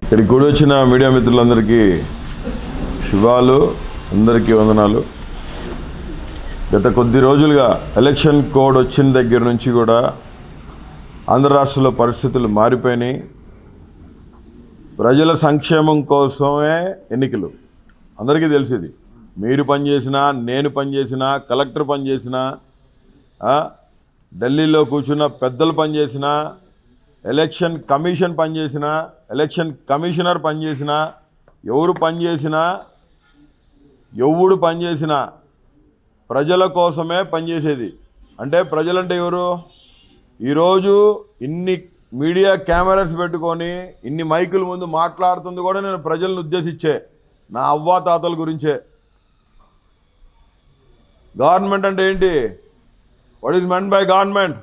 ఇక్కడికి కూడా వచ్చిన మీడియా మిత్రులందరికీ శుభాలు, అందరికీ వందనాలు. గత కొద్ది రోజులుగా ఎలక్షన్ కోడ్ వచ్చిన దగ్గర నుంచి కూడా ఆంధ్ర రాష్ట్రంలో పరిస్థితులు మారిపోయినాయి. ప్రజల సంక్షేమం కోసమే ఎన్నికలు, అందరికీ తెలిసింది. మీరు పనిచేసినా, నేను పనిచేసినా, కలెక్టర్ పనిచేసినా, ఢిల్లీలో కూర్చున్న పెద్దలు పనిచేసినా, ఎలక్షన్ కమిషన్ పనిచేసినా, ఎలక్షన్ కమిషనర్ పనిచేసినా, ఎవరు పనిచేసినా ప్రజల కోసమే పనిచేసేది. అంటే ప్రజలంటే ఎవరు? ఈరోజు ఇన్ని మీడియా కెమెరాస్ పెట్టుకొని ఇన్ని మైకుల ముందు మాట్లాడుతుంది కూడా నేను ప్రజలను ఉద్దేశించే, నా అవ్వాతాతల గురించే. గవర్నమెంట్ అంటే ఏంటి? What is meant by government?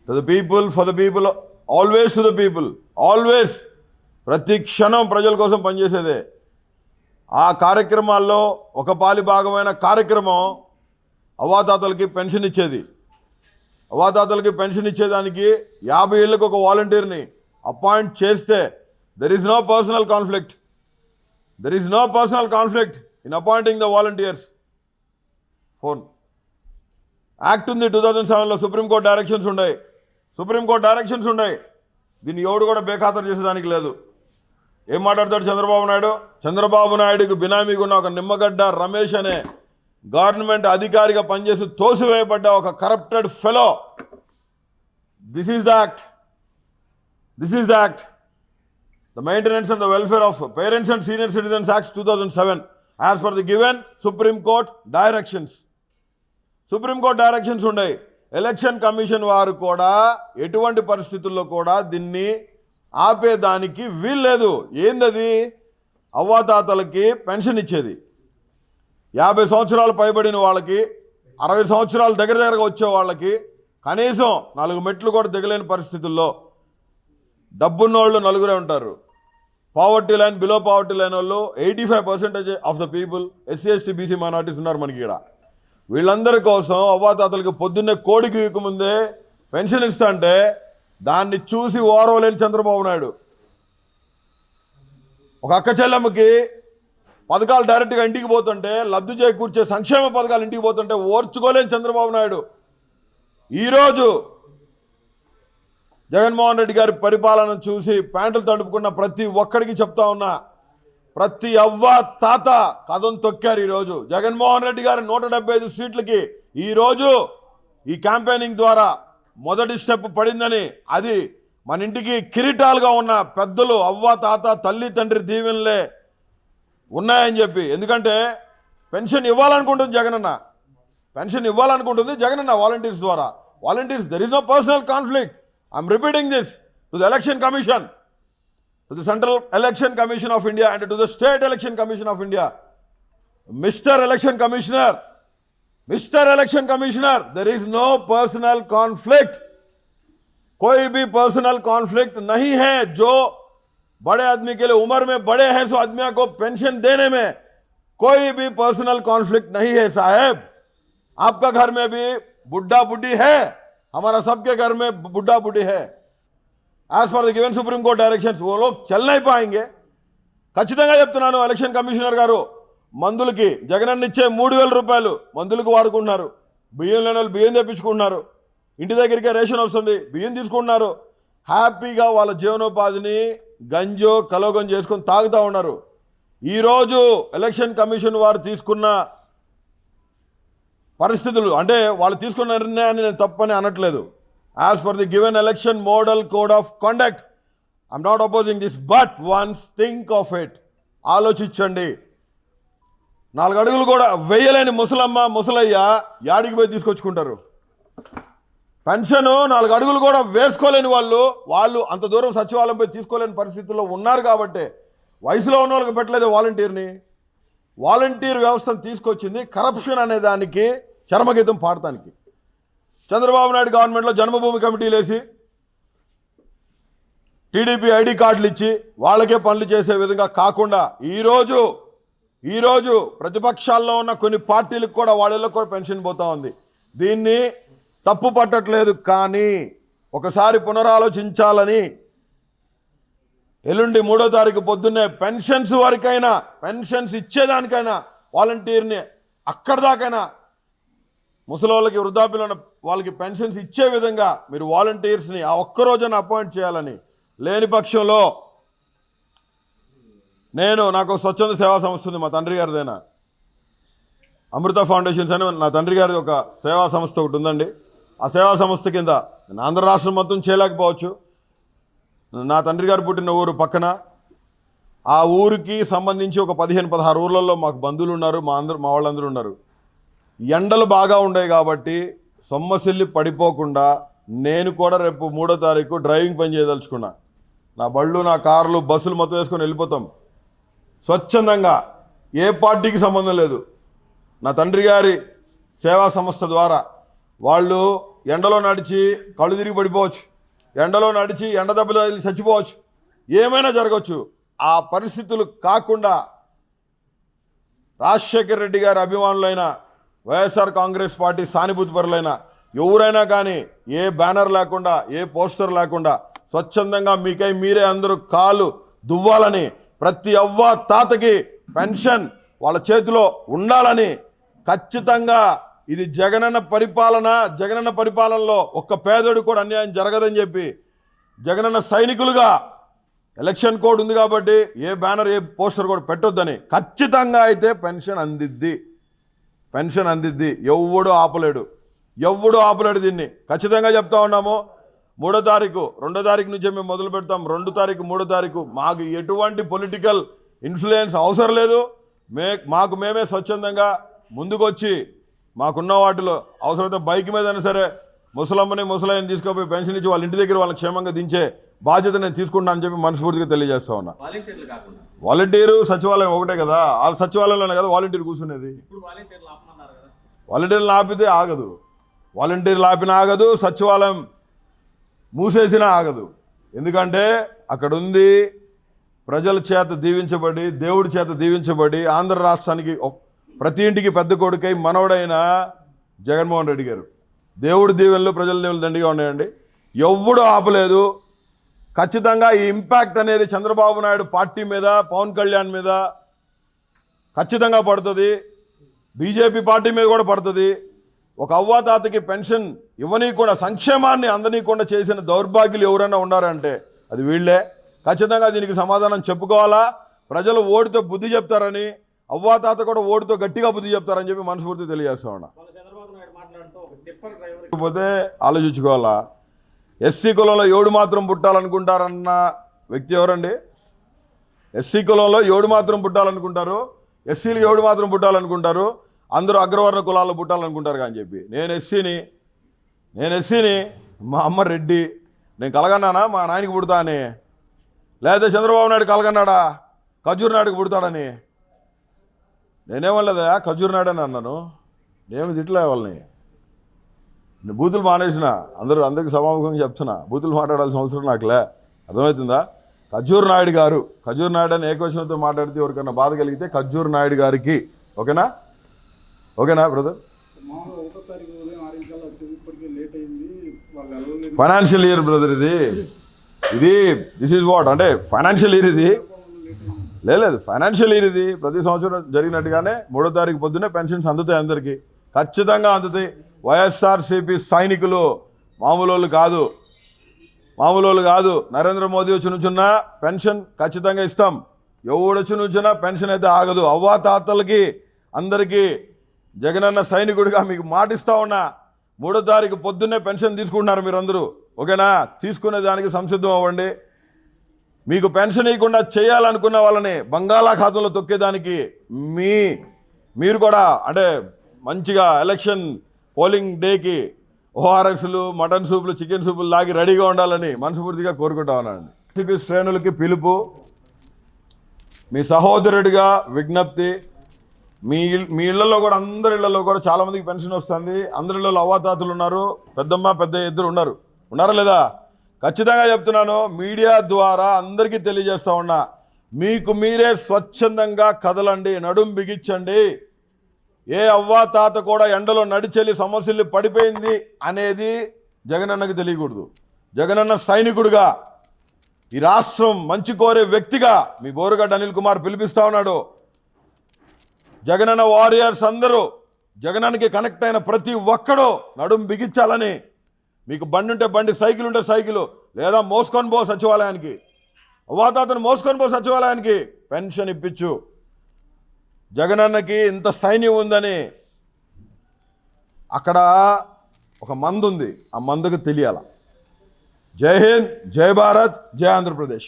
To the people, for the people, always to the people, always. ప్రతి క్షణం ప్రజల కోసం పనిచేసేదే. ఆ కార్యక్రమాల్లో ఒక పాలి భాగమైన కార్యక్రమం అవ్వాతాతలకి పెన్షన్ ఇచ్చేది. అవ్వాతాతలకి పెన్షన్ ఇచ్చేదానికి 50 ఏళ్ళకి ఒక వాలంటీర్ని అపాయింట్ చేస్తే there is no personal conflict. There is no personal conflict in appointing the volunteers. Phone act ఉంది 2007లో. సుప్రీంకోర్టు డైరెక్షన్స్ ఉన్నాయి. దీన్ని ఎవడు కూడా బేఖాతరు చేసేదానికి లేదు. ఏం మాట్లాడతాడు చంద్రబాబు నాయుడుకి బినామీగా ఉన్న ఒక నిమ్మగడ్డ రమేష్ అనే గవర్నమెంట్ అధికారిగా పనిచేసి తోసివేయబడ్డ ఒక corrupted fellow. This is the act. The maintenance and the welfare of parents and senior citizens act 2007 as for the given supreme court directions ఉన్నాయి. ఎలక్షన్ కమిషన్ వారు కూడా ఎటువంటి పరిస్థితుల్లో కూడా దీన్ని ఆపేదానికి వీల్లేదు. ఏందది? అవ్వాతాతలకి పెన్షన్ ఇచ్చేది. 50 సంవత్సరాలు పైబడిన వాళ్ళకి, 60 సంవత్సరాలు దగ్గరగా వచ్చే వాళ్ళకి కనీసం 4 మెట్లు కూడా దిగలేని పరిస్థితుల్లో డబ్బున్నోళ్ళు 4 ఉంటారు. Poverty line, below poverty line వాళ్ళు 85% of the people, SC ST BC minorities ఉన్నారు మనకి ఇక్కడ. వీళ్ళందరి కోసం అవ్వాతాతలకి పొద్దున్నే కోడికి వీకముందే పెన్షన్ ఇస్తా అంటే దాన్ని చూసి ఓరవలేని చంద్రబాబు నాయుడు. ఒక అక్క చెల్లెమ్మకి పథకాలు డైరెక్ట్గా ఇంటికి పోతుంటే, లబ్ధి చేకూర్చే సంక్షేమ పథకాలు ఇంటికి పోతుంటే ఓర్చుకోలేని చంద్రబాబు నాయుడు ఈరోజు జగన్మోహన్ రెడ్డి గారి పరిపాలన చూసి ప్యాంటులు తడుపుకున్న ప్రతి ఒక్కడికి చెప్తా ఉన్నా, ప్రతి అవ్వ తాత కథం తొక్కారు. ఈరోజు జగన్మోహన్ రెడ్డి గారి 175 సీట్లకి ఈరోజు ఈ క్యాంపెయినింగ్ ద్వారా మొదటి స్టెప్ పడిందని, అది మన ఇంటికి కిరీటాలుగా ఉన్న పెద్దలు, అవ్వ తాత, తల్లి తండ్రి దీవెనలే ఉన్నాయని చెప్పి. ఎందుకంటే పెన్షన్ ఇవ్వాలనుకుంటుంది జగనన్న వాలంటీర్స్ ద్వారా. Volunteers, there is no personal conflict. I'm repeating this to the election commission, to the Central Election Commission of India and to the State Election Commission of India. Mr. Election Commissioner, there is no personal conflict. कोई भी personal conflict नहीं है. जो बड़े आदमी के लिए उम्र में बड़े हैं, सो आदमियों को पेंशन देने में कोई भी पर्सनल कॉन्फ्लिक्ट नहीं है साहब. आपका घर में भी बुढ़ा बुढ़ी है, हमारा सबके घर में बुढ़ा बुढ़ी है. As for the given supreme court directions वो लोग चल नहीं पाएंगे. ఖచ్చితంగా చెప్తున్నాను, ఎలక్షన్ కమిషనర్ గారు మందులకి జగనన్న ఇచ్చే 3,000 రూపాయలు మందులకు వాడుకుంటున్నారు. బియ్యం లేని వాళ్ళు బియ్యం తెప్పించుకుంటున్నారు. ఇంటి దగ్గరికే రేషన్ వస్తుంది, బియ్యం తీసుకుంటున్నారు. హ్యాపీగా వాళ్ళ జీవనోపాధిని గంజో కలోగం చేసుకొని తాగుతూ ఉన్నారు. ఈరోజు ఎలక్షన్ కమిషన్ వారు తీసుకున్న పరిస్థితులు, అంటే వాళ్ళు తీసుకున్న నిర్ణయాన్ని నేను తప్పని అనట్లేదు. As for the given election model code of conduct, I'm not opposing this, but once think of it. ఆలోచించండి. 4 అడుగులు కూడా వేయలేని ముసలమ్మ ముసలయ్య యాడికి పోయి తీసుకొచ్చుకుంటారు? పెన్షన్ 4 అడుగులు కూడా వేసుకోలేని వాళ్ళు అంత దూరం సచివాలయం పోయి తీసుకోలేని పరిస్థితుల్లో ఉన్నారు. కాబట్టి వయసులో ఉన్న వాళ్ళకి పెట్టలేదు వాలంటీర్ వ్యవస్థను తీసుకొచ్చింది కరప్షన్ అనే దానికి చరమగీతం పాడటానికి. చంద్రబాబు నాయుడు గవర్నమెంట్లో జన్మభూమి కమిటీలు వేసి టీడీపీ ఐడి కార్డులు ఇచ్చి వాళ్ళకే పనులు చేసే విధంగా కాకుండా ఈరోజు ప్రతిపక్షాల్లో ఉన్న కొన్ని పార్టీలకు కూడా వాళ్ళకి కూడా పెన్షన్ పోతా ఉంది. దీన్ని తప్పు పట్టట్లేదు, కానీ ఒకసారి పునరాలోచించాలని ఎల్లుండి 3వ తారీఖు పొద్దున్నే పెన్షన్స్ వరకైనా, పెన్షన్స్ ఇచ్చేదానికైనా వాలంటీర్ని అక్కడి దాకైనా, ముసలోళ్ళకి వృద్ధాప్యులు ఉన్న వాళ్ళకి పెన్షన్స్ ఇచ్చే విధంగా మీరు వాలంటీర్స్ని ఆ ఒక్కరోజున అపాయింట్ చేయాలని. లేని పక్షంలో నాకు స్వచ్ఛంద సేవా సంస్థ ఉంది, మా తండ్రి గారిదైనా, అమృత ఫౌండేషన్స్ అని నా తండ్రి గారిది ఒక సేవా సంస్థ ఒకటి ఉందండి. ఆ సేవా సంస్థ కింద నేను ఆంధ్ర రాష్ట్రం మొత్తం చేయలేకపోవచ్చు, నా తండ్రి గారు పుట్టిన ఊరు పక్కన ఆ ఊరికి సంబంధించి ఒక 15-16 ఊర్లలో మాకు బంధువులు ఉన్నారు, మా వాళ్ళందరూ ఉన్నారు. ఎండలు బాగా ఉన్నాయి కాబట్టి సొమ్మసిల్లి పడిపోకుండా నేను కూడా రేపు 3వ తారీఖు డ్రైవింగ్ పని చేయదలుచుకున్నా. నా బళ్ళు, నా కార్లు, బస్సులు మొత్తం వేసుకొని వెళ్ళిపోతాం స్వచ్ఛందంగా, ఏ పార్టీకి సంబంధం లేదు. నా తండ్రి గారి సేవా సంస్థ ద్వారా వాళ్ళు ఎండలో నడిచి కళ్ళు తిరిగి పడిపోవచ్చు, ఎండలో నడిచి ఎండ దెబ్బలు చచ్చిపోవచ్చు, ఏమైనా జరగవచ్చు. ఆ పరిస్థితులు కాకుండా రాజశేఖర రెడ్డి గారి అభిమానులైన, వైఎస్ఆర్ కాంగ్రెస్ పార్టీ సానుభూతిపరులైన ఎవరైనా కానీ ఏ బ్యానర్ లేకుండా, ఏ పోస్టర్ లేకుండా స్వచ్ఛందంగా మీకై మీరే అందరూ కాలు దువ్వాలని, ప్రతి అవ్వ తాతకి పెన్షన్ వాళ్ళ చేతిలో ఉండాలని, ఖచ్చితంగా ఇది జగనన్న పరిపాలనలో ఒక్క పేదోడు కూడా అన్యాయం జరగదని చెప్పి జగనన్న సైనికులుగా ఎలక్షన్ కోడ్ ఉంది కాబట్టి ఏ బ్యానర్, ఏ పోస్టర్ కూడా పెట్టొద్దని, ఖచ్చితంగా అయితే పెన్షన్ అందిద్ది. ఎవడు ఆపలేడు దీన్ని. ఖచ్చితంగా చెప్తా ఉన్నాము. 3వ తారీఖు 2వ తారీఖు నుంచే మేము మొదలు పెడతాం. 2 తారీఖు 3వ తారీఖు మాకు ఎటువంటి పొలిటికల్ ఇన్ఫ్లుయెన్స్ అవసరం లేదు. మాకు మేమే స్వచ్ఛందంగా ముందుకొచ్చి మాకున్న వాటిలో అవసరమైతే బైక్ మీదైనా సరే ముసలాయని తీసుకుపోయి పెన్షన్ ఇచ్చి వాళ్ళ ఇంటి దగ్గర వాళ్ళని క్షేమంగా దించే బాధ్యత నేను తీసుకుంటాను అని చెప్పి మనస్ఫూర్తిగా తెలియజేస్తా ఉన్నా. వాలంటీరు సచివాలయం ఒకటే కదా, ఆ సచివాలయంలోనే కదా వాలంటీర్ కూర్చునేది. వాలంటీర్లు ఆపితే ఆగదు, వాలంటీర్లు ఆపినా ఆగదు, సచివాలయం మూసేసినా ఆగదు. ఎందుకంటే అక్కడ ఉంది ప్రజల చేత దీవించబడి, దేవుడి చేత దీవించబడి, ఆంధ్ర రాష్ట్రానికి ప్రతి ఇంటికి పెద్ద కొడుకై మనవడైన జగన్మోహన్ రెడ్డి గారు. దేవుడి దీవెనలు, ప్రజల దీవెనలు దండిగా ఉన్నాయండి. ఎవ్వడూ ఆపలేదు. ఖచ్చితంగా ఈ ఇంపాక్ట్ అనేది చంద్రబాబు నాయుడు పార్టీ మీద, పవన్ కళ్యాణ్ మీద ఖచ్చితంగా పడుతుంది, బీజేపీ పార్టీ మీద కూడా పడుతుంది. ఒక అవ్వాతాతకి పెన్షన్ ఇవ్వనీయకుండా, సంక్షేమాన్ని అందనీయకుండా చేసిన దౌర్భాగ్యులు ఎవరైనా ఉన్నారంటే అది వీళ్ళే. ఖచ్చితంగా దీనికి సమాధానం చెప్పుకోవాలా. ప్రజలు ఓటుతో బుద్ధి చెప్తారని, అవ్వాతాత కూడా ఓటుతో గట్టిగా బుద్ధి చెప్తారని చెప్పి మనస్ఫూర్తి తెలియజేస్తా ఉన్నా. పోతే ఆలోచించుకోవాలా. ఎస్సీ కులంలో ఎవడు మాత్రం పుట్టాలనుకుంటారన్న వ్యక్తి ఎవరండి? ఎస్సీ కులంలో ఎవడు మాత్రం పుట్టాలనుకుంటారు, ఎస్సీలు ఎవడు మాత్రం పుట్టాలనుకుంటారు, అందరూ అగ్రవర్ణ కులాల్లో పుట్టాలనుకుంటారు అని చెప్పి. నేను ఎస్సీని, మా అమ్మ రెడ్డి, నేను కలగన్నానా మా నాయనకి పుడతా అని? లేదా చంద్రబాబు నాయుడు కలగన్నాడా ఖర్జూర్ నాయుడుకి పుడతాడని? నేనేమనలేదా ఖర్జూర్ నాయుడు అని అన్నాను, నేను తిట్లే వాళ్ళని. బూతులు మానేసిన, అందరికి సమాముఖంగా చెప్తున్నా, బూతులు మాట్లాడాల్సిన అవసరం నాకులే. అర్థమవుతుందా? ఖర్జూర్ నాయుడు అని ఏకవచనంతో మాట్లాడితే ఎవరికన్నా బాధ కలిగితే ఖర్జూర్ నాయుడు గారికి. ఓకేనా brother? Financial year brother this is what అంటే ఫైనాన్షియల్ ఇయర్ ఇది. లేదు ఫైనాన్షియల్ ఇయర్ ఇది. ప్రతి సంవత్సరం జరిగినట్టుగానే 3వ తారీఖు పొద్దున్నే పెన్షన్స్ అందుతాయి, అందరికీ ఖచ్చితంగా అందుతాయి. వైఎస్ఆర్సీపీ సైనికులు మామూలు కాదు. నరేంద్ర మోదీ వచ్చి నుంచున్నా పెన్షన్ ఖచ్చితంగా ఇస్తాం. ఎవడొచ్చి నుంచున్నా పెన్షన్ అయితే ఆగదు. అవ్వాతాతలకి అందరికీ జగనన్న సైనికుడిగా మీకు మాటిస్తా ఉన్నా. 3వ తారీఖు పొద్దున్నే పెన్షన్ తీసుకుంటున్నారు మీరందరూ. ఓకేనా? తీసుకునే దానికి సంసిద్ధం అవ్వండి. మీకు పెన్షన్ ఇవ్వకుండా చేయాలనుకున్న వాళ్ళని బంగాళాఖాతంలో తొక్కేదానికి మీరు కూడా అంటే మంచిగా ఎలక్షన్ పోలింగ్ డేకి ఓఆర్ఎస్లు, మటన్ సూపులు, చికెన్ సూపులు లాగి రెడీగా ఉండాలని మనస్ఫూర్తిగా కోరుకుంటా ఉన్నానండి. సిపి శ్రేణులకి పిలుపు, మీ సహోదరుడిగా విజ్ఞప్తి. మీ ఇళ్లలో కూడా, అందరి ఇళ్లలో కూడా చాలామందికి పెన్షన్ వస్తుంది. అందరి ఇళ్లలో అవ్వాతాతలు ఉన్నారు, పెద్దమ్మ పెద్ద ఇద్దరు ఉన్నారా లేదా? ఖచ్చితంగా చెప్తున్నాను, మీడియా ద్వారా అందరికీ తెలియజేస్తా ఉన్నా, మీకు మీరే స్వచ్ఛందంగా కదలండి, నడుం బిగించండి. ఏ అవ్వాతాత కూడా ఎండలో నడిచెల్లి సమస్యలు పడిపోయింది అనేది జగనన్నకి తెలియకూడదు. జగనన్న సైనికుడిగా ఈ రాష్ట్రం మంచి కోరే వ్యక్తిగా మీ బోరుగడ్డ అనిల్ కుమార్ పిలిపిస్తా ఉన్నాడు. జగనన్న వారియర్స్ అందరూ, జగనానికి కనెక్ట్ అయిన ప్రతి ఒక్కడూ నడుం బిగించాలని, మీకు బండి ఉంటే బండి, సైకిల్ ఉంటే సైకిల్, లేదా మోసుకొని పో సచివాలయానికి, అవాతాతను మోసుకొని పో సచివాలయానికి, పెన్షన్ ఇప్పించు. జగనన్నకి ఇంత సైన్యం ఉందని అక్కడ ఒక మందు ఉంది, ఆ మందుకు తెలియాల. జై హింద్, జై భారత్, జై ఆంధ్రప్రదేశ్.